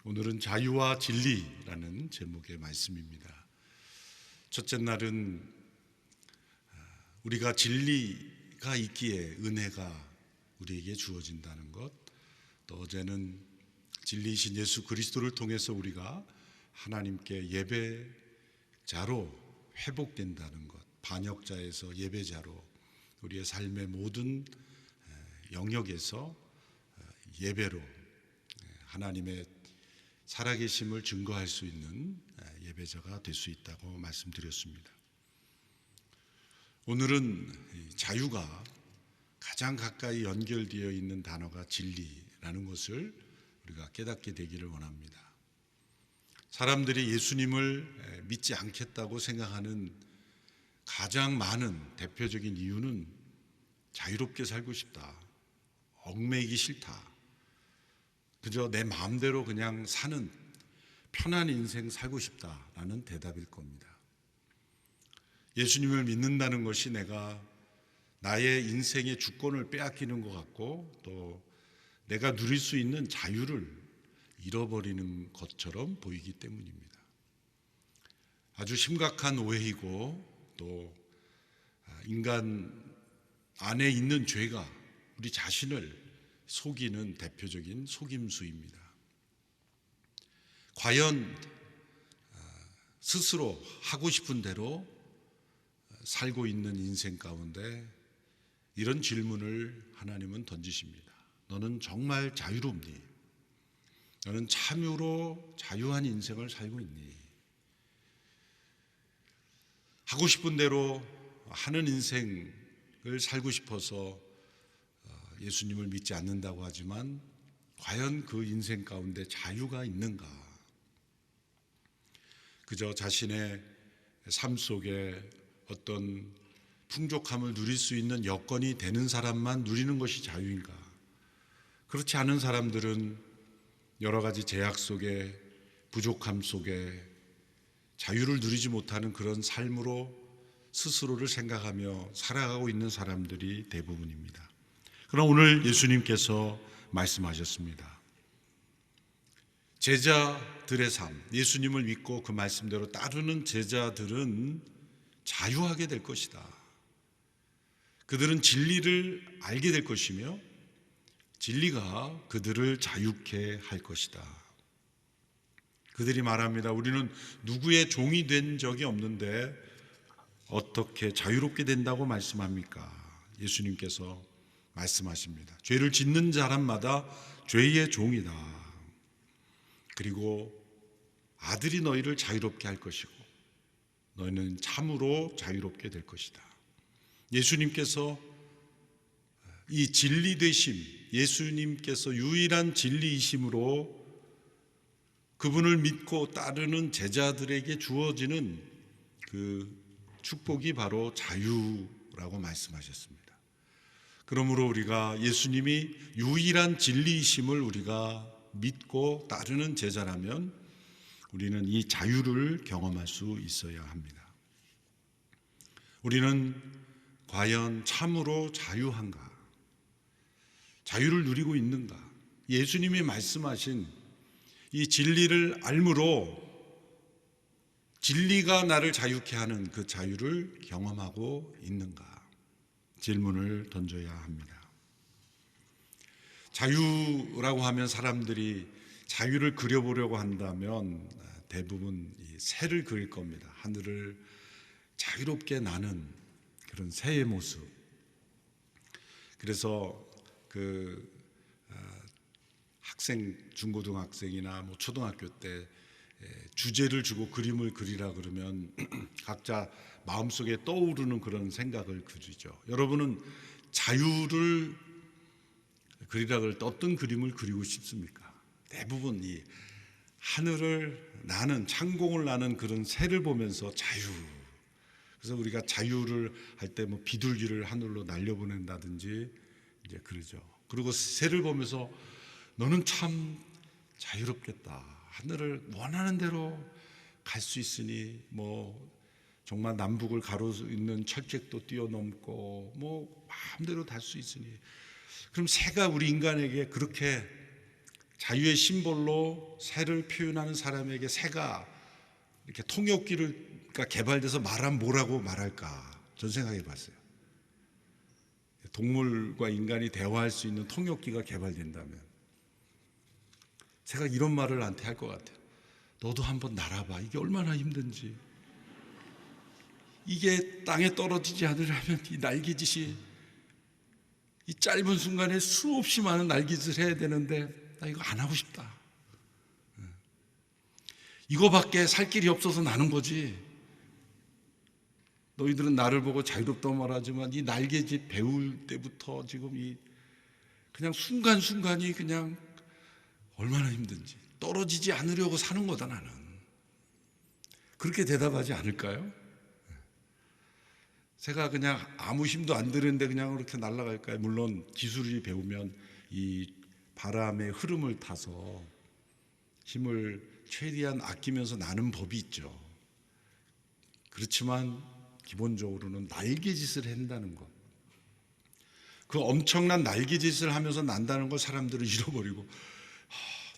오늘은 자유와 진리라는 제목의 말씀입니다. 첫째 날은 우리가 진리가 있기에 은혜가 우리에게 주어진다는 것, 또 어제는 진리이신 예수 그리스도를 통해서 우리가 하나님께 예배자로 회복된다는 것, 반역자에서 예배자로 우리의 삶의 모든 영역에서 예배로 하나님의 살아계심을 증거할 수 있는 예배자가 될 수 있다고 말씀드렸습니다. 오늘은 자유가 가장 가까이 연결되어 있는 단어가 진리라는 것을 우리가 깨닫게 되기를 원합니다. 사람들이 예수님을 믿지 않겠다고 생각하는 가장 많은 대표적인 이유는 자유롭게 살고 싶다, 얽매이기 싫다, 그저 내 마음대로 그냥 사는 편한 인생 살고 싶다라는 대답일 겁니다. 예수님을 믿는다는 것이 내가 나의 인생의 주권을 빼앗기는 것 같고 또 내가 누릴 수 있는 자유를 잃어버리는 것처럼 보이기 때문입니다. 아주 심각한 오해이고 또 인간 안에 있는 죄가 우리 자신을 속이는 대표적인 속임수입니다. 과연 스스로 하고 싶은 대로 살고 있는 인생 가운데 이런 질문을 하나님은 던지십니다. 너는 정말 자유롭니? 너는 참으로 자유한 인생을 살고 있니? 하고 싶은 대로 하는 인생을 살고 싶어서 예수님을 믿지 않는다고 하지만 과연 그 인생 가운데 자유가 있는가? 그저 자신의 삶 속에 어떤 풍족함을 누릴 수 있는 여건이 되는 사람만 누리는 것이 자유인가? 그렇지 않은 사람들은 여러 가지 제약 속에, 부족함 속에 자유를 누리지 못하는 그런 삶으로 스스로를 생각하며 살아가고 있는 사람들이 대부분입니다. 그러나 오늘 예수님께서 말씀하셨습니다. 제자들의 삶, 예수님을 믿고 그 말씀대로 따르는 제자들은 자유하게 될 것이다. 그들은 진리를 알게 될 것이며 진리가 그들을 자유케 할 것이다. 그들이 말합니다. 우리는 누구의 종이 된 적이 없는데 어떻게 자유롭게 된다고 말씀합니까? 예수님께서 말씀하십니다. 죄를 짓는 사람마다 죄의 종이다. 그리고 아들이 너희를 자유롭게 할 것이고 너희는 참으로 자유롭게 될 것이다. 예수님께서 이 진리 되심, 예수님께서 유일한 진리이심으로 그분을 믿고 따르는 제자들에게 주어지는 그 축복이 바로 자유라고 말씀하셨습니다. 그러므로 우리가 예수님이 유일한 진리이심을 우리가 믿고 따르는 제자라면 우리는 이 자유를 경험할 수 있어야 합니다. 우리는 과연 참으로 자유한가? 자유를 누리고 있는가? 예수님이 말씀하신 이 진리를 알므로 진리가 나를 자유케 하는 그 자유를 경험하고 있는가? 질문을 던져야 합니다. 자유라고 하면 사람들이 자유를 그려보려고 한다면 대부분 새를 그릴 겁니다. 하늘을 자유롭게 나는 그런 새의 모습. 그래서 그 학생, 중고등학생이나 뭐 초등학교 때 주제를 주고 그림을 그리라 그러면 각자 마음속에 떠오르는 그런 생각을 그리죠. 여러분은 자유를 그리라 그럴 때 어떤 그림을 그리고 싶습니까? 대부분 이 하늘을 나는, 창공을 나는 그런 새를 보면서 자유. 그래서 우리가 자유를 할 때 뭐 비둘기를 하늘로 날려보낸다든지 이제 그러죠. 그리고 새를 보면서 너는 참 자유롭겠다. 하늘을 원하는 대로 갈 수 있으니 뭐 정말 남북을 가로있는 철책도 뛰어넘고 뭐 마음대로 달 수 있으니, 그럼 새가 우리 인간에게 그렇게 자유의 심볼로 새를 표현하는 사람에게 새가 이렇게 통역기가 개발돼서 말하면 뭐라고 말할까? 전 생각해 봤어요. 동물과 인간이 대화할 수 있는 통역기가 개발된다면 새가 이런 말을 나한테 할 것 같아요. 너도 한번 날아봐. 이게 얼마나 힘든지. 이게 땅에 떨어지지 않으려면 이 날개짓이 이 짧은 순간에 수없이 많은 날개짓을 해야 되는데 나 이거 안 하고 싶다. 이거밖에 살 길이 없어서 나는 거지. 너희들은 나를 보고 자유롭다고 말하지만 이 날개짓 배울 때부터 지금 그냥 순간순간이 그냥 얼마나 힘든지. 떨어지지 않으려고 사는 거다 나는. 그렇게 대답하지 않을까요? 새가 그냥 아무 힘도 안 드는데 그냥 그렇게 날아갈까요? 물론 기술이 배우면 이 바람의 흐름을 타서 힘을 최대한 아끼면서 나는 법이 있죠. 그렇지만 기본적으로는 날개짓을 한다는 것, 그 엄청난 날개짓을 하면서 난다는 걸 사람들은 잃어버리고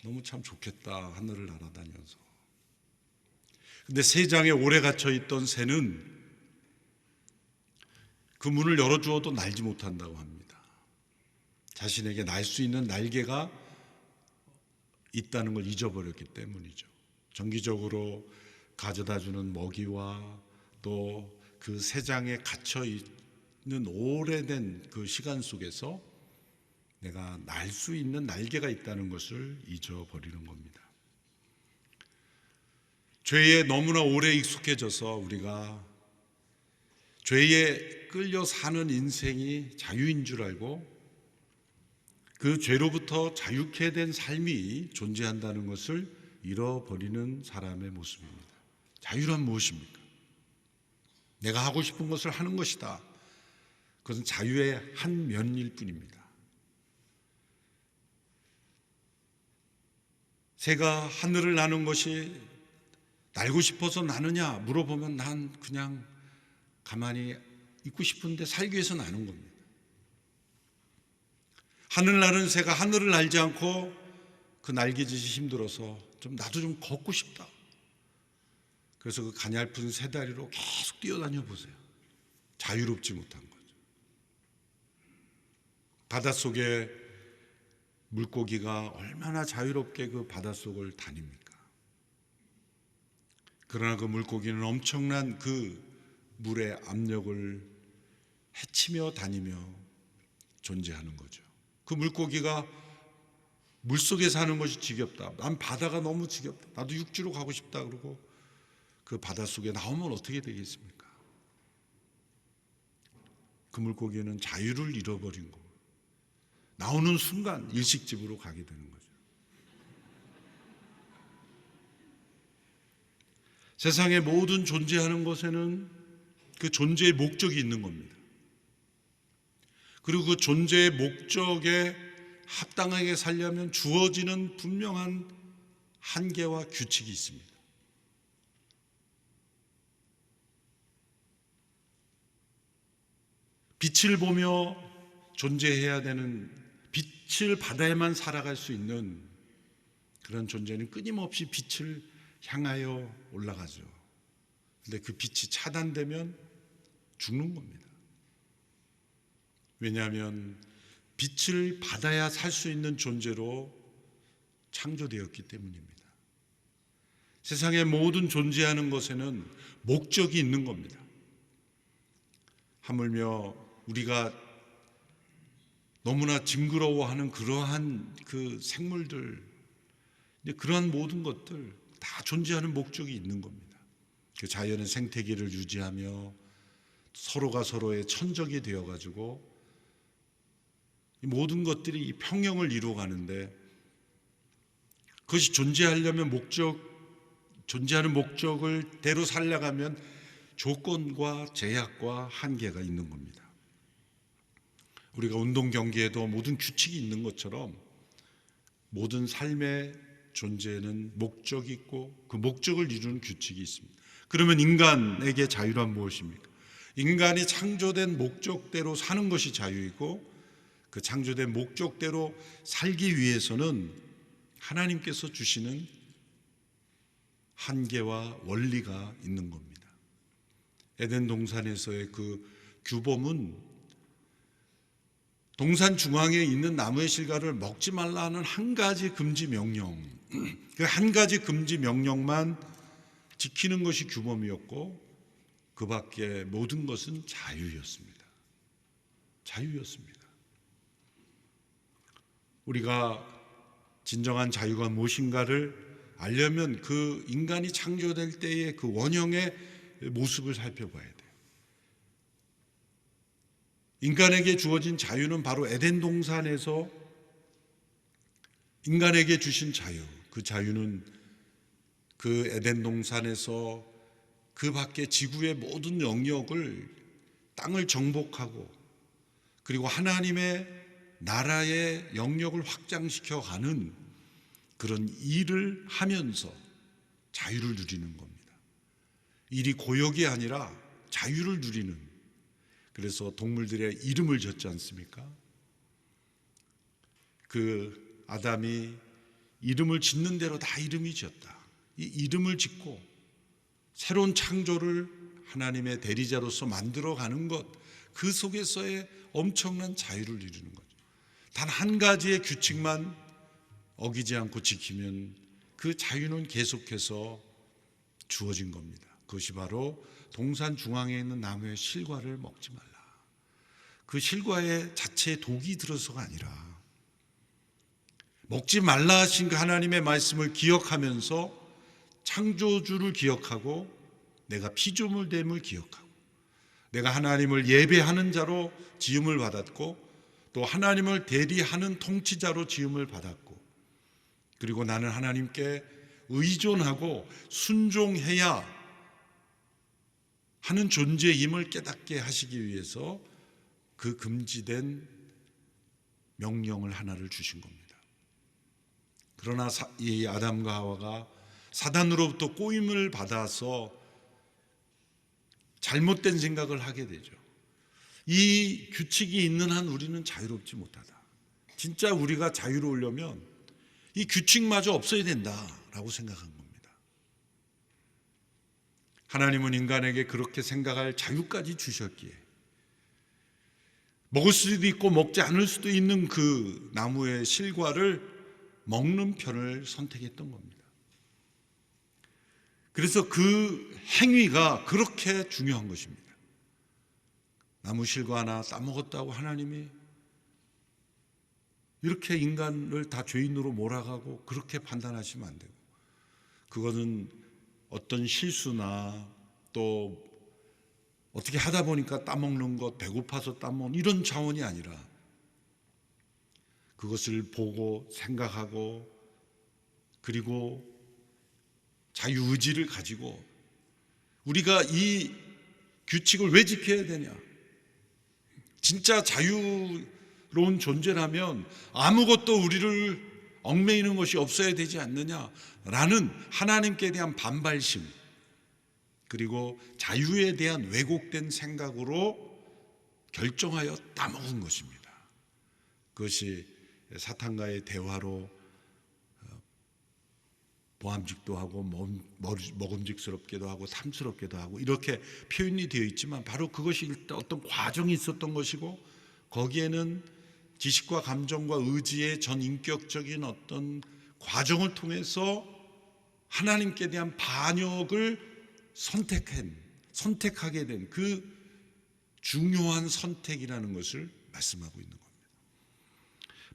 너무 참 좋겠다, 하늘을 날아다녀서. 근데 새장에 오래 갇혀있던 새는 그 문을 열어주어도 날지 못한다고 합니다. 자신에게 날 수 있는 날개가 있다는 걸 잊어버렸기 때문이죠. 정기적으로 가져다주는 먹이와 또 그 새장에 갇혀있는 오래된 그 시간 속에서 내가 날 수 있는 날개가 있다는 것을 잊어버리는 겁니다. 죄에 너무나 오래 익숙해져서 우리가 죄에 끌려 사는 인생이 자유인 줄 알고 그 죄로부터 자유케 된 삶이 존재한다는 것을 잃어버리는 사람의 모습입니다. 자유란 무엇입니까? 내가 하고 싶은 것을 하는 것이다. 그것은 자유의 한 면일 뿐입니다. 새가 하늘을 나는 것이 날고 싶어서 나느냐 물어보면 난 그냥 가만히 있고 싶은데 살기 위해서 나는 겁니다. 하늘 나는 새가 하늘을 날지 않고 그 날개짓이 힘들어서 나도 좀 걷고 싶다. 그래서 그 가냘픈 새 다리로 계속 뛰어다녀 보세요. 자유롭지 못한 거죠. 바닷속에 물고기가 얼마나 자유롭게 그 바닷속을 다닙니까? 그러나 그 물고기는 엄청난 그 물의 압력을 헤치며 다니며 존재하는 거죠. 그 물고기가 물속에 사는 것이 지겹다. 난 바다가 너무 지겹다. 나도 육지로 가고 싶다. 그러고 그 바닷속에 나오면 어떻게 되겠습니까? 그 물고기는 자유를 잃어버린 거고 나오는 순간 일식집으로 가게 되는 거죠. 세상의 모든 존재하는 것에는 그 존재의 목적이 있는 겁니다. 그리고 그 존재의 목적에 합당하게 살려면 주어지는 분명한 한계와 규칙이 있습니다. 빛을 보며 존재해야 되는, 빛을 받아야만 살아갈 수 있는 그런 존재는 끊임없이 빛을 향하여 올라가죠. 근데 그 빛이 차단되면 죽는 겁니다. 왜냐하면 빛을 받아야 살 수 있는 존재로 창조되었기 때문입니다. 세상의 모든 존재하는 것에는 목적이 있는 겁니다. 하물며 우리가 너무나 징그러워하는 그러한 그 생물들, 그러한 모든 것들 다 존재하는 목적이 있는 겁니다. 그 자연의 생태계를 유지하며 서로가 서로의 천적이 되어가지고 이 모든 것들이 이 평형을 이루어가는데, 그것이 존재하려면 존재하는 목적을 대로 살려가면 조건과 제약과 한계가 있는 겁니다. 우리가 운동 경기에도 모든 규칙이 있는 것처럼 모든 삶의 존재에는 목적이 있고 그 목적을 이루는 규칙이 있습니다. 그러면 인간에게 자유란 무엇입니까? 인간이 창조된 목적대로 사는 것이 자유이고, 그 창조된 목적대로 살기 위해서는 하나님께서 주시는 한계와 원리가 있는 겁니다. 에덴 동산에서의 그 규범은 동산 중앙에 있는 나무의 실과를 먹지 말라 하는 한 가지 금지 명령, 그 한 가지 금지 명령만 지키는 것이 규범이었고 그 밖에 모든 것은 자유였습니다. 자유였습니다. 우리가 진정한 자유가 무엇인가를 알려면 그 인간이 창조될 때의 그 원형의 모습을 살펴봐야 돼요. 인간에게 주어진 자유는 바로 에덴 동산에서 인간에게 주신 자유, 그 자유는 그 에덴 동산에서 그 밖에 지구의 모든 영역을 땅을 정복하고 그리고 하나님의 나라의 영역을 확장시켜 가는 그런 일을 하면서 자유를 누리는 겁니다. 일이 고역이 아니라 자유를 누리는, 그래서 동물들의 이름을 졌지 않습니까? 그 아담이 이름을 짓는 대로 다 이름이 지었다. 이 이름을 짓고 새로운 창조를 하나님의 대리자로서 만들어가는 것, 그 속에서의 엄청난 자유를 누리는 거죠. 단 한 가지의 규칙만 어기지 않고 지키면 그 자유는 계속해서 주어진 겁니다. 그것이 바로 동산 중앙에 있는 나무의 실과를 먹지 말라. 그 실과의 자체에 독이 들어서가 아니라 먹지 말라 하신 그 하나님의 말씀을 기억하면서 창조주를 기억하고 내가 피조물됨을 기억하고 내가 하나님을 예배하는 자로 지음을 받았고 또 하나님을 대리하는 통치자로 지음을 받았고 그리고 나는 하나님께 의존하고 순종해야 하는 존재임을 깨닫게 하시기 위해서 그 금지된 명령을 하나를 주신 겁니다. 그러나 이 아담과 하와가 사단으로부터 꼬임을 받아서 잘못된 생각을 하게 되죠. 이 규칙이 있는 한 우리는 자유롭지 못하다. 진짜 우리가 자유로우려면 이 규칙마저 없어야 된다라고 생각한 겁니다. 하나님은 인간에게 그렇게 생각할 자유까지 주셨기에 먹을 수도 있고 먹지 않을 수도 있는 그 나무의 실과를 먹는 편을 선택했던 겁니다. 그래서 그 행위가 그렇게 중요한 것입니다. 나무 실과 하나 따먹었다고 하나님이 이렇게 인간을 다 죄인으로 몰아가고 그렇게 판단하시면 안 되고, 그거는 어떤 실수나 또 어떻게 하다 보니까 따먹는 것, 배고파서 따먹는 이런 차원이 아니라 그것을 보고 생각하고 그리고 자유의지를 가지고 우리가 이 규칙을 왜 지켜야 되냐, 진짜 자유로운 존재라면 아무것도 우리를 얽매이는 것이 없어야 되지 않느냐라는 하나님께 대한 반발심, 그리고 자유에 대한 왜곡된 생각으로 결정하여 따먹은 것입니다. 그것이 사탄과의 대화로 보암직도 하고 먹음직스럽게도 하고 탐스럽게도 하고 이렇게 표현이 되어 있지만 바로 그것이 어떤 과정이 있었던 것이고, 거기에는 지식과 감정과 의지의 전인격적인 어떤 과정을 통해서 하나님께 대한 반역을 선택하게 된 그 중요한 선택이라는 것을 말씀하고 있는 겁니다.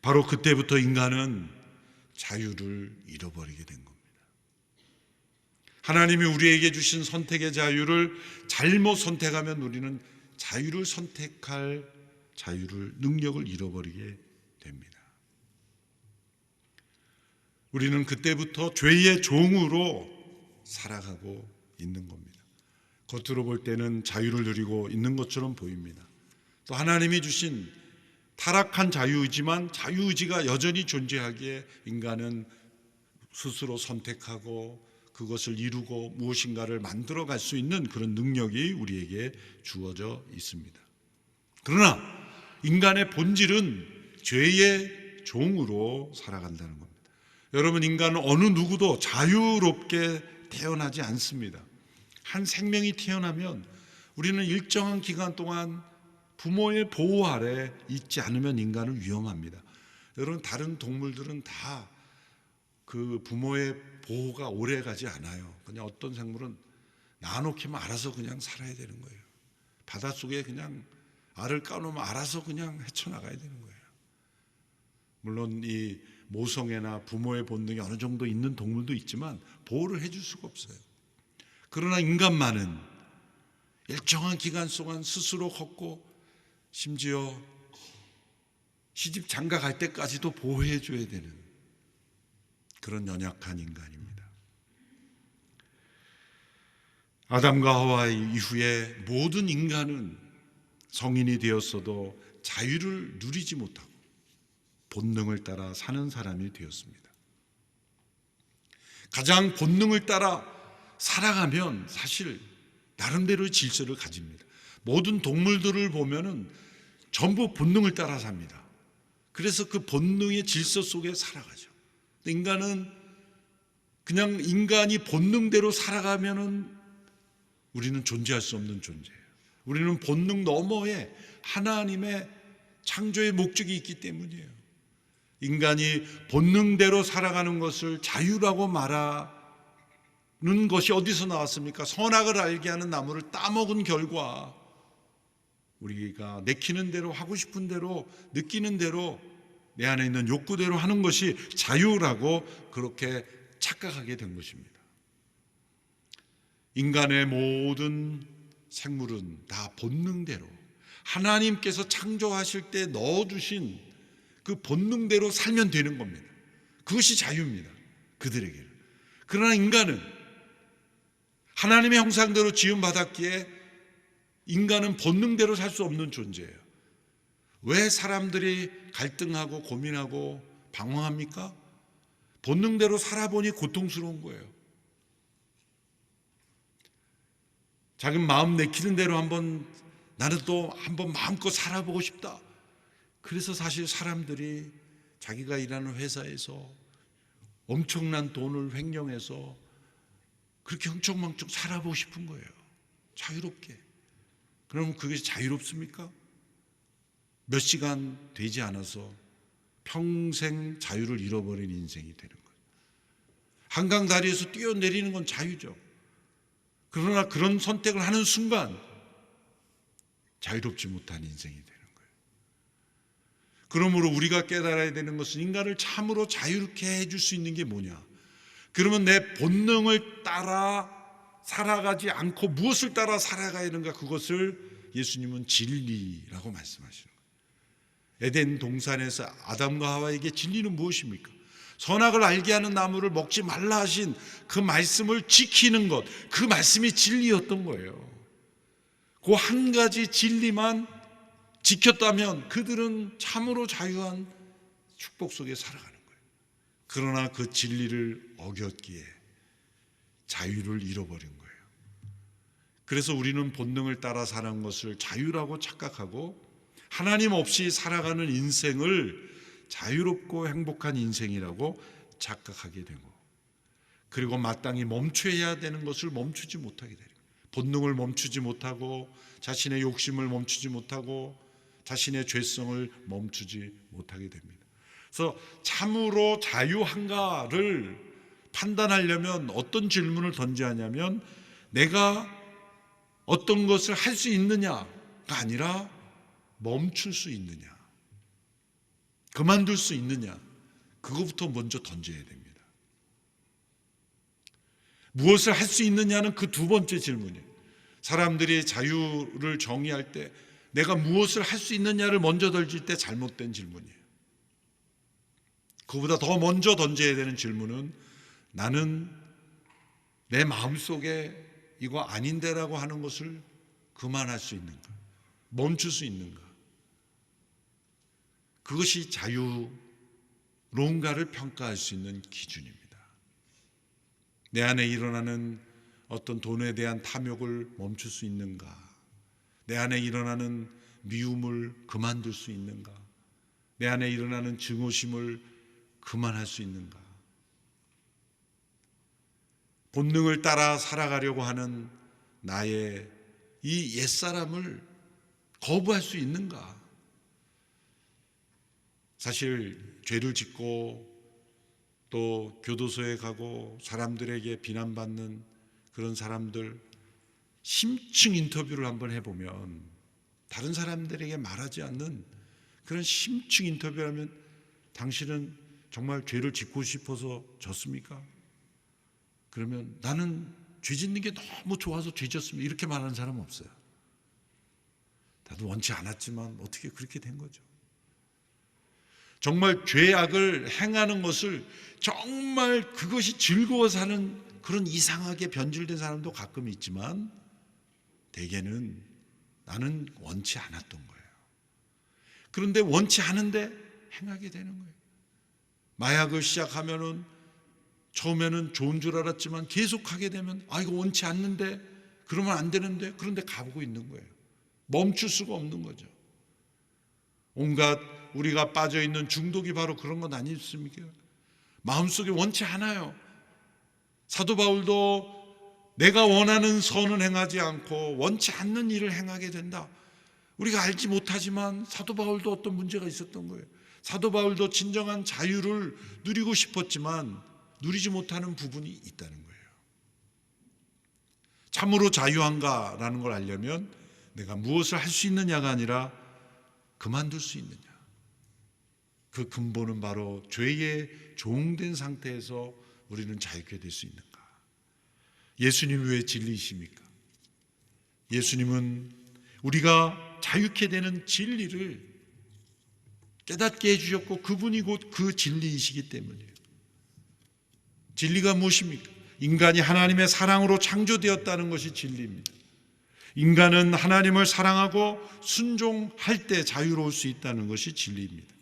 바로 그때부터 인간은 자유를 잃어버리게 된 겁니다. 하나님이 우리에게 주신 선택의 자유를 잘못 선택하면 우리는 자유를 선택할 능력을 잃어버리게 됩니다. 우리는 그때부터 죄의 종으로 살아가고 있는 겁니다. 겉으로 볼 때는 자유를 누리고 있는 것처럼 보입니다. 또 하나님이 주신 타락한 자유의지만 자유의지가 여전히 존재하기에 인간은 스스로 선택하고 그것을 이루고 무엇인가를 만들어갈 수 있는 그런 능력이 우리에게 주어져 있습니다. 그러나 인간의 본질은 죄의 종으로 살아간다는 겁니다. 여러분, 인간은 어느 누구도 자유롭게 태어나지 않습니다. 한 생명이 태어나면 우리는 일정한 기간 동안 부모의 보호 아래 있지 않으면 인간은 위험합니다. 여러분, 다른 동물들은 다 그 부모의 보호가 오래 가지 않아요. 그냥 어떤 생물은 낳아놓기만 알아서 그냥 살아야 되는 거예요. 바닷속에 그냥 알을 까놓으면 알아서 그냥 헤쳐나가야 되는 거예요. 물론 이 모성애나 부모의 본능이 어느 정도 있는 동물도 있지만 보호를 해줄 수가 없어요. 그러나 인간만은 일정한 기간 동안 스스로 걷고 심지어 시집 장가 갈 때까지도 보호해 줘야 되는 그런 연약한 인간입니다. 아담과 하와 이후에 모든 인간은 성인이 되었어도 자유를 누리지 못하고 본능을 따라 사는 사람이 되었습니다. 가장 본능을 따라 살아가면 사실 나름대로의 질서를 가집니다. 모든 동물들을 보면은 전부 본능을 따라 삽니다. 그래서 그 본능의 질서 속에 살아가죠. 인간은 그냥 인간이 본능대로 살아가면은 우리는 존재할 수 없는 존재예요. 우리는 본능 너머에 하나님의 창조의 목적이 있기 때문이에요. 인간이 본능대로 살아가는 것을 자유라고 말하는 것이 어디서 나왔습니까? 선악을 알게 하는 나무를 따먹은 결과 우리가 내키는 대로, 하고 싶은 대로, 느끼는 대로, 내 안에 있는 욕구대로 하는 것이 자유라고 그렇게 착각하게 된 것입니다. 인간의 모든 생물은 다 본능대로 하나님께서 창조하실 때 넣어주신 그 본능대로 살면 되는 겁니다. 그것이 자유입니다, 그들에게는. 그러나 인간은 하나님의 형상대로 지음받았기에 인간은 본능대로 살 수 없는 존재예요. 왜 사람들이 갈등하고 고민하고 방황합니까? 본능대로 살아보니 고통스러운 거예요. 자기 마음 내키는 대로 나는 또 한번 마음껏 살아보고 싶다. 그래서 사실 사람들이 자기가 일하는 회사에서 엄청난 돈을 횡령해서 그렇게 흥청망청 살아보고 싶은 거예요. 자유롭게. 그럼 그게 자유롭습니까? 몇 시간 되지 않아서 평생 자유를 잃어버린 인생이 되는 거예요. 한강 다리에서 뛰어내리는 건 자유죠. 그러나 그런 선택을 하는 순간 자유롭지 못한 인생이 되는 거예요. 그러므로 우리가 깨달아야 되는 것은 인간을 참으로 자유롭게 해줄 수 있는 게 뭐냐? 그러면 내 본능을 따라 살아가지 않고 무엇을 따라 살아가야 하는가? 그것을 예수님은 진리라고 말씀하시는 거예요. 에덴 동산에서 아담과 하와에게 진리는 무엇입니까? 선악을 알게 하는 나무를 먹지 말라 하신 그 말씀을 지키는 것, 그 말씀이 진리였던 거예요. 그 한 가지 진리만 지켰다면 그들은 참으로 자유한 축복 속에 살아가는 거예요. 그러나 그 진리를 어겼기에 자유를 잃어버린 거예요. 그래서 우리는 본능을 따라 사는 것을 자유라고 착각하고 하나님 없이 살아가는 인생을 자유롭고 행복한 인생이라고 착각하게 되고, 그리고 마땅히 멈춰야 되는 것을 멈추지 못하게 되고, 본능을 멈추지 못하고 자신의 욕심을 멈추지 못하고 자신의 죄성을 멈추지 못하게 됩니다. 그래서 참으로 자유한가를 판단하려면 어떤 질문을 던져야 하냐면, 내가 어떤 것을 할 수 있느냐가 아니라 멈출 수 있느냐, 그만둘 수 있느냐, 그것부터 먼저 던져야 됩니다. 무엇을 할 수 있느냐는 그 두 번째 질문이에요. 사람들이 자유를 정의할 때 내가 무엇을 할 수 있느냐를 먼저 던질 때 잘못된 질문이에요. 그보다 더 먼저 던져야 되는 질문은, 나는 내 마음속에 이거 아닌데라고 하는 것을 그만할 수 있는가, 멈출 수 있는가. 그것이 자유로운가를 평가할 수 있는 기준입니다. 내 안에 일어나는 어떤 돈에 대한 탐욕을 멈출 수 있는가, 내 안에 일어나는 미움을 그만둘 수 있는가, 내 안에 일어나는 증오심을 그만할 수 있는가. 본능을 따라 살아가려고 하는 나의 이 옛사람을 거부할 수 있는가? 사실 죄를 짓고 또 교도소에 가고 사람들에게 비난받는 그런 사람들 심층 인터뷰를 한번 해보면, 다른 사람들에게 말하지 않는 그런 심층 인터뷰를 하면, 당신은 정말 죄를 짓고 싶어서 졌습니까? 그러면 나는 죄 짓는 게 너무 좋아서 죄 짓습니다, 이렇게 말하는 사람은 없어요. 나도 원치 않았지만 어떻게 그렇게 된 거죠. 정말 죄악을 행하는 것을 정말 그것이 즐거워서 하는 그런 이상하게 변질된 사람도 가끔 있지만, 대개는 나는 원치 않았던 거예요. 그런데 원치 않은데 행하게 되는 거예요. 마약을 시작하면은 처음에는 좋은 줄 알았지만 계속 하게 되면 이거 원치 않는데, 그러면 안 되는데, 그런데 가보고 있는 거예요. 멈출 수가 없는 거죠. 온갖 우리가 빠져있는 중독이 바로 그런 것 아니겠습니까? 마음속에 원치 않아요. 사도 바울도 내가 원하는 선은 행하지 않고 원치 않는 일을 행하게 된다. 우리가 알지 못하지만 사도 바울도 어떤 문제가 있었던 거예요. 사도 바울도 진정한 자유를 누리고 싶었지만 누리지 못하는 부분이 있다는 거예요. 참으로 자유한가라는 걸 알려면 내가 무엇을 할 수 있느냐가 아니라 그만둘 수 있느냐. 그 근본은 바로 죄에 종된 상태에서 우리는 자유케 될 수 있는가. 예수님이 왜 진리이십니까? 예수님은 우리가 자유케 되는 진리를 깨닫게 해주셨고, 그분이 곧 그 진리이시기 때문이에요. 진리가 무엇입니까? 인간이 하나님의 사랑으로 창조되었다는 것이 진리입니다. 인간은 하나님을 사랑하고 순종할 때 자유로울 수 있다는 것이 진리입니다.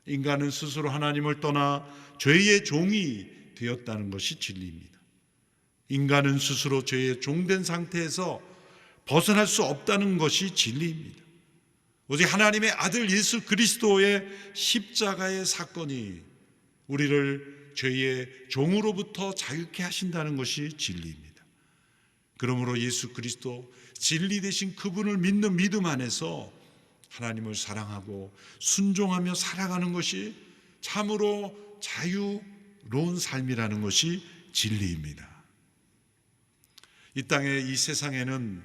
인간은 스스로 하나님을 떠나 죄의 종이 되었다는 것이 진리입니다. 인간은 스스로 죄의 종된 상태에서 벗어날 수 없다는 것이 진리입니다. 오직 하나님의 아들 예수 그리스도의 십자가의 사건이 우리를 죄의 종으로부터 자유케 하신다는 것이 진리입니다. 그러므로 예수 그리스도 진리 되신 그분을 믿는 믿음 안에서 하나님을 사랑하고 순종하며 살아가는 것이 참으로 자유로운 삶이라는 것이 진리입니다. 이 땅에, 이 세상에는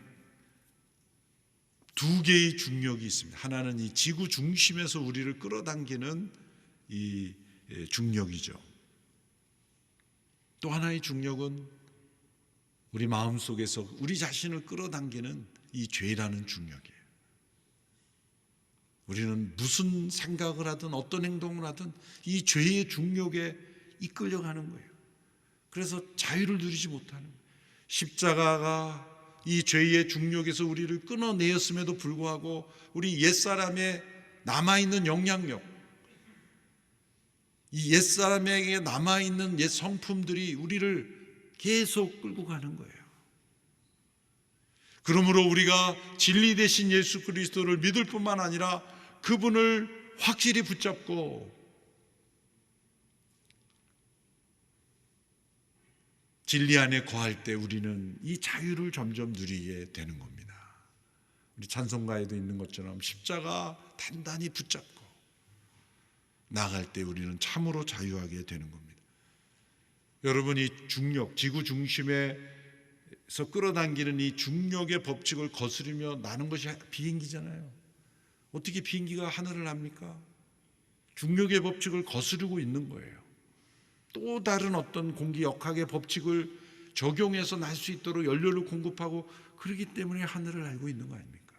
두 개의 중력이 있습니다. 하나는 이 지구 중심에서 우리를 끌어당기는 이 중력이죠. 또 하나의 중력은 우리 마음속에서 우리 자신을 끌어당기는 이 죄라는 중력이에요. 우리는 무슨 생각을 하든 어떤 행동을 하든 이 죄의 중력에 이끌려가는 거예요. 그래서 자유를 누리지 못하는 거예요. 십자가가 이 죄의 중력에서 우리를 끊어내었음에도 불구하고 우리 옛사람의 남아있는 영향력, 이 옛사람에게 남아있는 옛 성품들이 우리를 계속 끌고 가는 거예요. 그러므로 우리가 진리 되신 예수 그리스도를 믿을 뿐만 아니라 그분을 확실히 붙잡고 진리 안에 거할 때 우리는 이 자유를 점점 누리게 되는 겁니다. 우리 찬송가에도 있는 것처럼 십자가 단단히 붙잡고 나아갈 때 우리는 참으로 자유하게 되는 겁니다. 여러분, 이 중력, 지구 중심에서 끌어당기는 이 중력의 법칙을 거스르며 나는 것이 비행기잖아요. 어떻게 비행기가 하늘을 납니까? 중력의 법칙을 거스르고 있는 거예요. 또 다른 어떤 공기 역학의 법칙을 적용해서 날 수 있도록 연료를 공급하고 그러기 때문에 하늘을 날고 있는 거 아닙니까?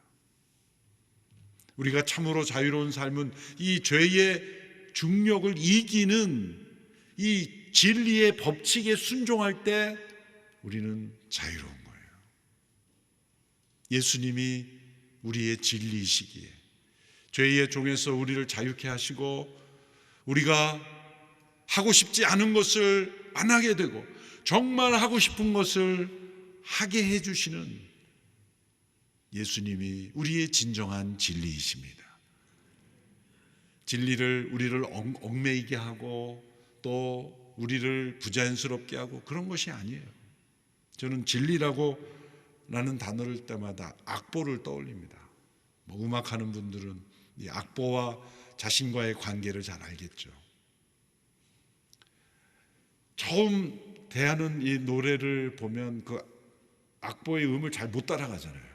우리가 참으로 자유로운 삶은 이 죄의 중력을 이기는 이 진리의 법칙에 순종할 때 우리는 자유로운 거예요. 예수님이 우리의 진리이시기에 죄의 종에서 우리를 자유케 하시고 우리가 하고 싶지 않은 것을 안 하게 되고 정말 하고 싶은 것을 하게 해주시는 예수님이 우리의 진정한 진리이십니다. 진리를 우리를 얽매이게 하고 또 우리를 부자연스럽게 하고 그런 것이 아니에요. 저는 진리라고 라는 단어를 때마다 악보를 떠올립니다. 뭐 음악하는 분들은 이 악보와 자신과의 관계를 잘 알겠죠. 처음 대하는 이 노래를 보면 그 악보의 음을 잘 못 따라가잖아요.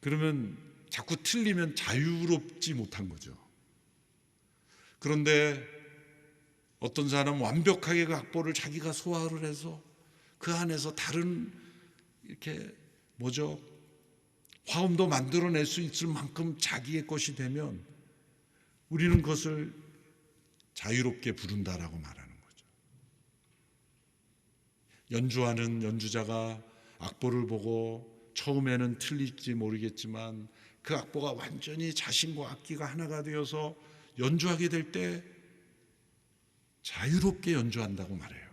그러면 자꾸 틀리면 자유롭지 못한 거죠. 그런데 어떤 사람은 완벽하게 그 악보를 자기가 소화를 해서 그 안에서 다른 이렇게 화음도 만들어낼 수 있을 만큼 자기의 것이 되면 우리는 그것을 자유롭게 부른다라고 말하는 거죠. 연주하는 연주자가 악보를 보고 처음에는 틀릴지 모르겠지만 그 악보가 완전히 자신과 악기가 하나가 되어서 연주하게 될 때 자유롭게 연주한다고 말해요.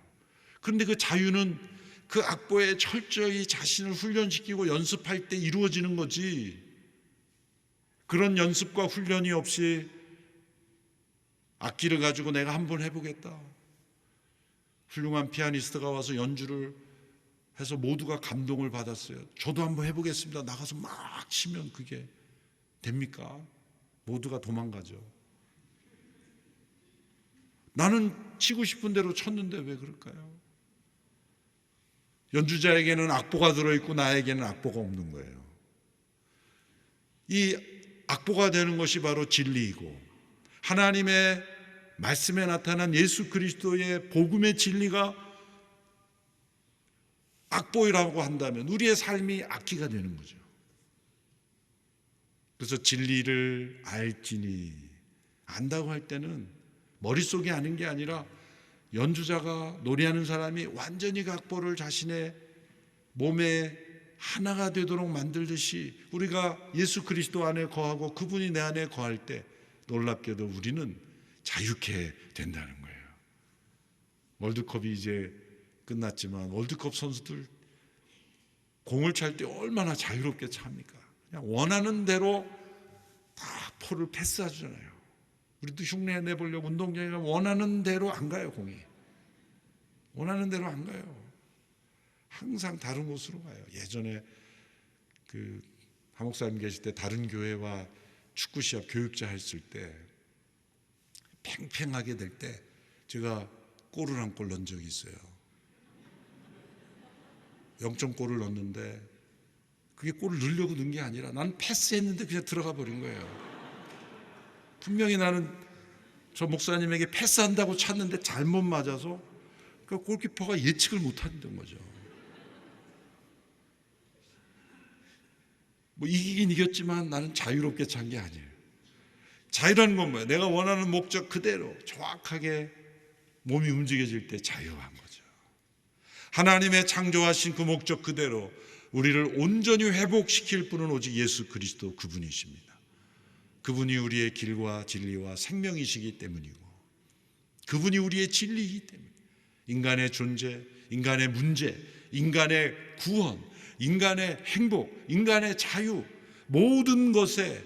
그런데 그 자유는 그 악보에 철저히 자신을 훈련시키고 연습할 때 이루어지는 거지, 그런 연습과 훈련이 없이 악기를 가지고 내가 한번 해보겠다, 훌륭한 피아니스트가 와서 연주를 해서 모두가 감동을 받았어요. 저도 한번 해보겠습니다. 나가서 막 치면 그게 됩니까? 모두가 도망가죠. 나는 치고 싶은 대로 쳤는데 왜 그럴까요? 연주자에게는 악보가 들어있고 나에게는 악보가 없는 거예요. 이 악보가 되는 것이 바로 진리이고, 하나님의 말씀에 나타난 예수 그리스도의 복음의 진리가 악보이라고 한다면 우리의 삶이 악기가 되는 거죠. 그래서 진리를 알지니, 안다고 할 때는 머릿속에 아는 게 아니라 연주자가, 노래하는 사람이 완전히 그 악보를 자신의 몸에 하나가 되도록 만들듯이 우리가 예수 그리스도 안에 거하고 그분이 내 안에 거할 때 놀랍게도 우리는 자유케 된다는 거예요. 월드컵이 이제 끝났지만 월드컵 선수들 공을 찰 때 얼마나 자유롭게 찹니까? 그냥 원하는 대로 다 포를 패스하잖아요. 우리도 흉내 내보려고 운동장에 가면 원하는 대로 안 가요. 공이 원하는 대로 안 가요. 항상 다른 곳으로 가요. 예전에 그 하목사님 계실 때 다른 교회와 축구 시합 교육자 했을 때 팽팽하게 될 때 제가 골을 한 골 넣은 적이 있어요. 0점골을 넣었는데 그게 골을 넣으려고 넣은 게 아니라 나는 패스했는데 그냥 들어가 버린 거예요. 분명히 나는 저 목사님에게 패스한다고 찼는데 잘못 맞아서 그 골키퍼가 예측을 못했던 거죠. 뭐 이기긴 이겼지만 나는 자유롭게 찬 게 아니에요. 자유라는 건 뭐예요? 내가 원하는 목적 그대로 정확하게 몸이 움직여질 때 자유한 거죠. 하나님의 창조하신 그 목적 그대로 우리를 온전히 회복시킬 분은 오직 예수 그리스도 그분이십니다. 그분이 우리의 길과 진리와 생명이시기 때문이고, 그분이 우리의 진리이기 때문에 인간의 존재, 인간의 문제, 인간의 구원, 인간의 행복, 인간의 자유, 모든 것의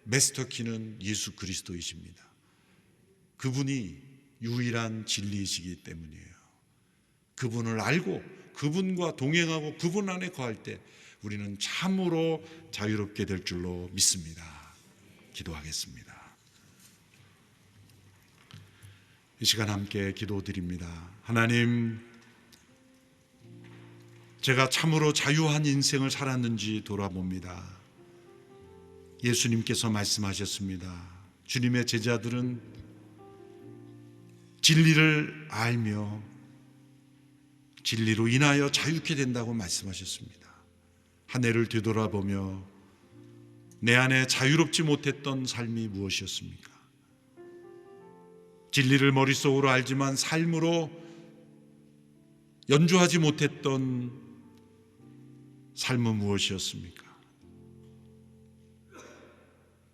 마스터키는 예수 그리스도이십니다. 그분이 유일한 진리이시기 때문이에요. 그분을 알고 그분과 동행하고 그분 안에 거할 때 우리는 참으로 자유롭게 될 줄로 믿습니다. 기도하겠습니다. 이 시간 함께 기도드립니다. 하나님, 제가 참으로 자유한 인생을 살았는지 돌아봅니다. 예수님께서 말씀하셨습니다. 주님의 제자들은 진리를 알며 진리로 인하여 자유케 된다고 말씀하셨습니다. 한 해를 되돌아보며 내 안에 자유롭지 못했던 삶이 무엇이었습니까? 진리를 머릿속으로 알지만 삶으로 연주하지 못했던 삶은 무엇이었습니까?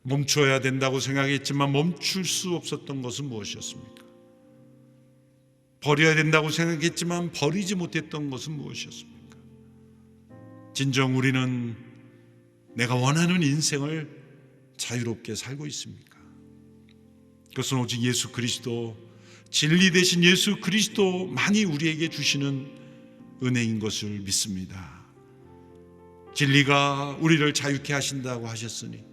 멈춰야 된다고 생각했지만 멈출 수 없었던 것은 무엇이었습니까? 버려야 된다고 생각했지만 버리지 못했던 것은 무엇이었습니까? 진정 우리는 내가 원하는 인생을 자유롭게 살고 있습니까? 그것은 오직 예수 그리스도, 진리 되신 예수 그리스도만이 우리에게 주시는 은혜인 것을 믿습니다. 진리가 우리를 자유케 하신다고 하셨으니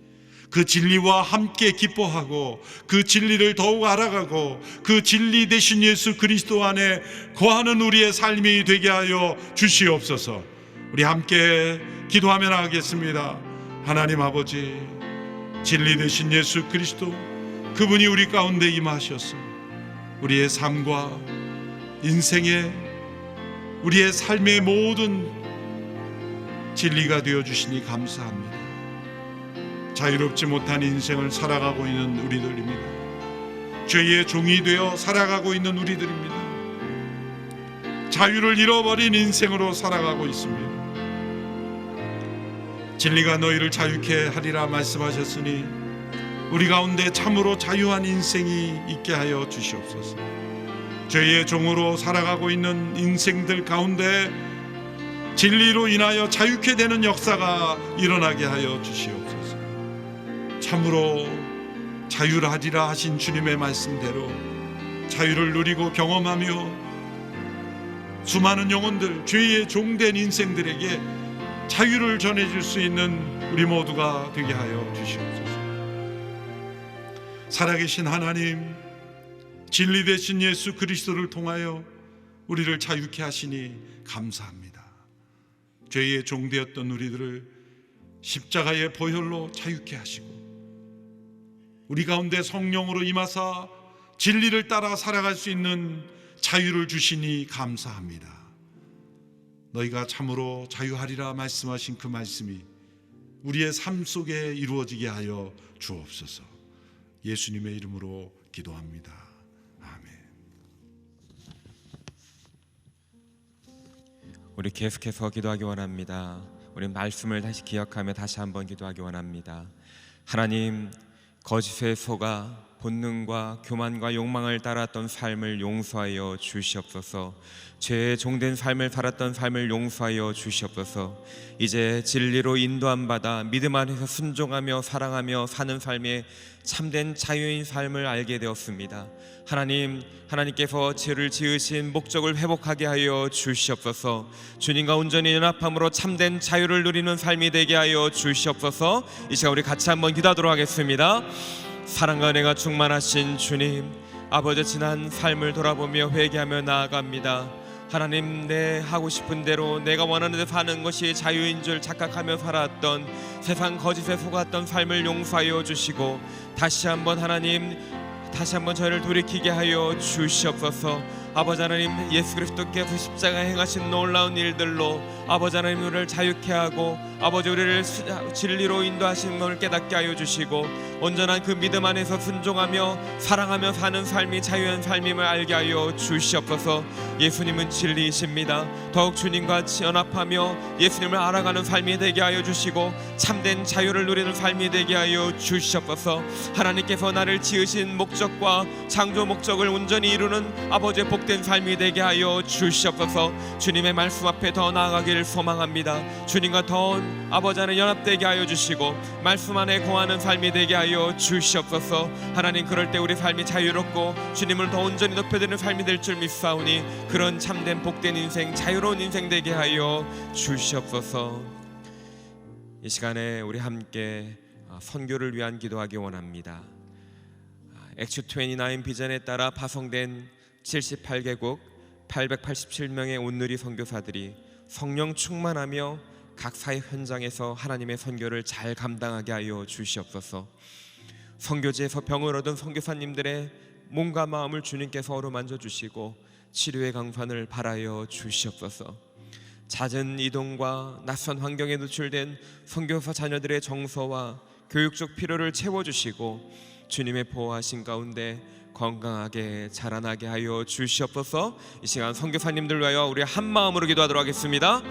그 진리와 함께 기뻐하고 그 진리를 더욱 알아가고 그 진리 되신 예수 그리스도 안에 거하는 우리의 삶이 되게 하여 주시옵소서. 우리 함께 기도하며 나가겠습니다. 하나님 아버지, 진리 되신 예수 그리스도, 그분이 우리 가운데 임하셔서 우리의 삶과 인생의 우리의 삶의 모든 진리가 되어주시니 감사합니다. 자유롭지 못한 인생을 살아가고 있는 우리들입니다. 죄의 종이 되어 살아가고 있는 우리들입니다. 자유를 잃어버린 인생으로 살아가고 있습니다. 진리가 너희를 자유케 하리라 말씀하셨으니 우리 가운데 참으로 자유한 인생이 있게 하여 주시옵소서. 죄의 종으로 살아가고 있는 인생들 가운데 진리로 인하여 자유케 되는 역사가 일어나게 하여 주시옵소서. 참으로 자유하리라 하신 주님의 말씀대로 자유를 누리고 경험하며 수많은 영혼들, 죄의 종된 인생들에게 자유를 전해줄 수 있는 우리 모두가 되게 하여 주시옵소서. 살아계신 하나님, 진리 되신 예수 그리스도를 통하여 우리를 자유케 하시니 감사합니다. 죄의 종되었던 우리들을 십자가의 보혈로 자유케 하시고 우리 가운데 성령으로 임하사 진리를 따라 살아갈 수 있는 자유를 주시니 감사합니다. 너희가 참으로 자유하리라 말씀하신 그 말씀이 우리의 삶 속에 이루어지게 하여 주옵소서. 예수님의 이름으로 기도합니다. 아멘. 우리 계속해서 기도하기 원합니다. 우리 말씀을 다시 기억하며 다시 한번 기도하기 원합니다. 하나님, 거짓에 속아 본능과 교만과 욕망을 따랐던 삶을 용서하여 주시옵소서. 죄의 종된 삶을 살았던 삶을 용서하여 주시옵소서. 이제 진리로 인도함 받아 믿음 안에서 순종하며 사랑하며 사는 삶의 참된 자유인 삶을 알게 되었습니다. 하나님, 하나님께서 죄를 지으신 목적을 회복하게 하여 주시옵소서. 주님과 온전히 연합함으로 참된 자유를 누리는 삶이 되게 하여 주시옵소서. 이 시간 우리 같이 한번 기도하도록 하겠습니다. 사랑과 은혜가 충만하신 주님, 아버지, 지난 삶을 돌아보며 회개하며 나아갑니다. 하나님, 내 하고 싶은 대로 내가 원하는 데 사는 것이 자유인 줄 착각하며 살았던 세상 거짓에 속았던 삶을 용서하여 주시고 다시 한번 하나님, 다시 한번 저희를 돌이키게 하여 주시옵소서. 아버지 하나님, 예수 그리스도께서 십자가에 행하신 놀라운 일들로 아버지 하나님 우리를 자유케 하고 아버지 우리를 진리로 인도하시는 것을 깨닫게 하여 주시고 온전한 그 믿음 안에서 순종하며 사랑하며 사는 삶이 자유한 삶임을 알게 하여 주시옵소서. 예수님은 진리이십니다. 더욱 주님과 연합하며 예수님을 알아가는 삶이 되게 하여 주시고 참된 자유를 누리는 삶이 되게 하여 주시옵소서. 하나님께서 나를 지으신 목적과 창조 목적을 온전히 이루는 아버지의 복된 삶이 되게 하여 주시옵소서. 주님의 말씀 앞에 더 나아가기를 소망합니다. 주님과 더 아버지 안에 연합되게 하여 주시고 말씀 안에 거하는 삶이 되게 하여 주시옵소서. 하나님, 그럴 때 우리 삶이 자유롭고 주님을 더 온전히 높여드리는 삶이 될 줄 믿사오니 그런 참된 복된 인생, 자유로운 인생 되게 하여 주시옵소서. 이 시간에 우리 함께 선교를 위한 기도하기 원합니다. 액츠 29 비전에 따라 파송된 78개국 887명의 온누리 선교사들이 성령 충만하며 각 사역 현장에서 하나님의 선교를 잘 감당하게 하여 주시옵소서. 선교지에서 병을 얻은 선교사님들의 몸과 마음을 주님께서 어루만져 주시고 치료의 강판을 발하여 주시옵소서. 잦은 이동과 낯선 환경에 노출된 선교사 자녀들의 정서와 교육적 필요를 채워주시고 주님의 보호하신 가운데 건강하게 자라나게 하여 주시옵소서. 이 시간 선교사님들 위하여 우리 한 마음으로 기도하도록 하겠습니다.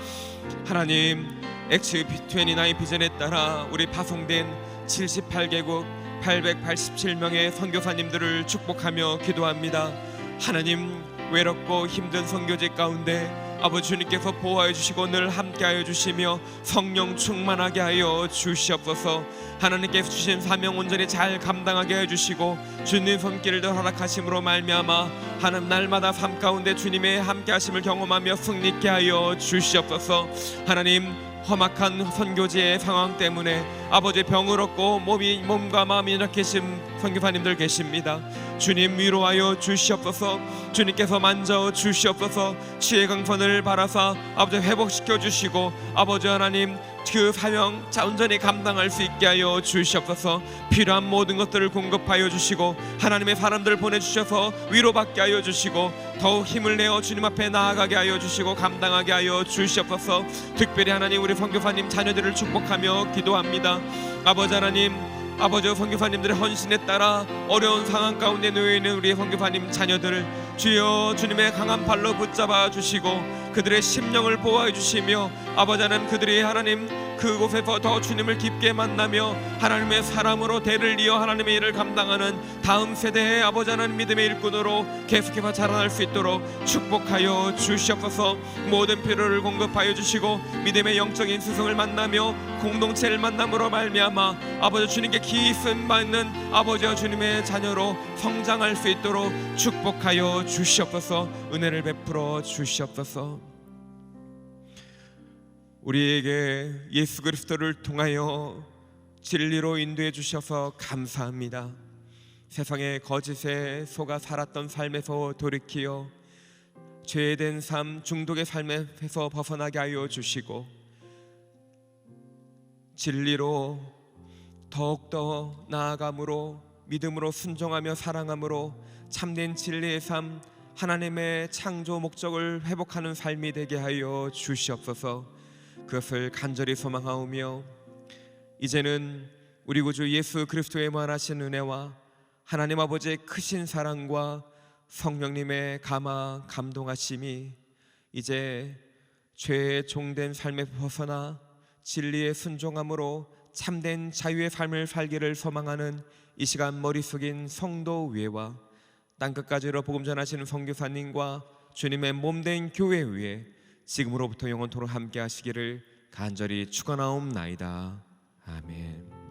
하나님, 액츠 29 비전에 따라 우리 파송된 78개국 887명의 선교사님들을 축복하며 기도합니다. 하나님, 외롭고 힘든 선교지 가운데 아버지 주님께서 보호하여 주시고 늘 함께하여 주시며 성령 충만하게 하여 주시옵소서. 하나님께서 주신 사명 온전히 잘 감당하게 해주시고 주님 손길을 더 허락하심으로 말미암아 하나님 날마다 삶 가운데 주님의 함께하심을 경험하며 승리케 하여 주시옵소서. 하나님 험악한 선교지의 상황 때문에 아버지 병을 얻고 몸과 마음이 약해진 선교사님들 계십니다. 주님 위로하여 주시옵소서. 주님께서 만져 주시옵소서. 치의 강선을 바라사 아버지 회복시켜 주시고 아버지 하나님 그 사명 온전히 감당할 수 있게 하여 주시옵소서. 필요한 모든 것들을 공급하여 주시고 하나님의 사람들을 보내주셔서 위로받게 하여 주시고 더욱 힘을 내어 주님 앞에 나아가게 하여 주시고 감당하게 하여 주시옵소서. 특별히 하나님 우리 선교사님 자녀들을 축복하며 기도합니다. 아버지 하나님 아버지 선교사님들의 헌신에 따라 어려운 상황 가운데 놓여 있는 우리 선교사님 자녀들을 주여 주님의 강한 발로 붙잡아 주시고 그들의 심령을 보호해 주시며 아버지 하나님 그들이 하나님 그곳에서 더 주님을 깊게 만나며 하나님의 사람으로 대를 이어 하나님의 일을 감당하는 다음 세대의 아버지 하나님 믿음의 일꾼으로 계속해서 자라날 수 있도록 축복하여 주시옵소서. 모든 필요를 공급하여 주시고 믿음의 영적인 스승을 만나며 공동체를 만남으로 말미암아 아버지 주님께 깊이 쓰임받는 아버지와 주님의 자녀로 성장할 수 있도록 축복하여 주시옵소서. 은혜를 베풀어 주시옵소서. 우리에게 예수 그리스도를 통하여 진리로 인도해 주셔서 감사합니다. 세상의 거짓에 속아 살았던 삶에서 돌이키어 죄된 삶, 중독의 삶에서 벗어나게 하여 주시고 진리로 더욱더 나아감으로 믿음으로 순종하며 사랑함으로 참된 진리의 삶, 하나님의 창조 목적을 회복하는 삶이 되게 하여 주시옵소서. 그것을 간절히 소망하오며 이제는 우리 구주 예수 그리스도의 무한하신 은혜와 하나님 아버지의 크신 사랑과 성령님의 감화 감동하심이 이제 죄의 종된 삶에 벗어나 진리의 순종함으로 참된 자유의 삶을 살기를 소망하는 이 시간 머리 숙인 성도 위에와 땅끝까지로 복음 전하시는 선교사님과 주님의 몸된 교회 위에 지금으로부터 영원토록 함께 하시기를 간절히 축원하옵나이다. 아멘.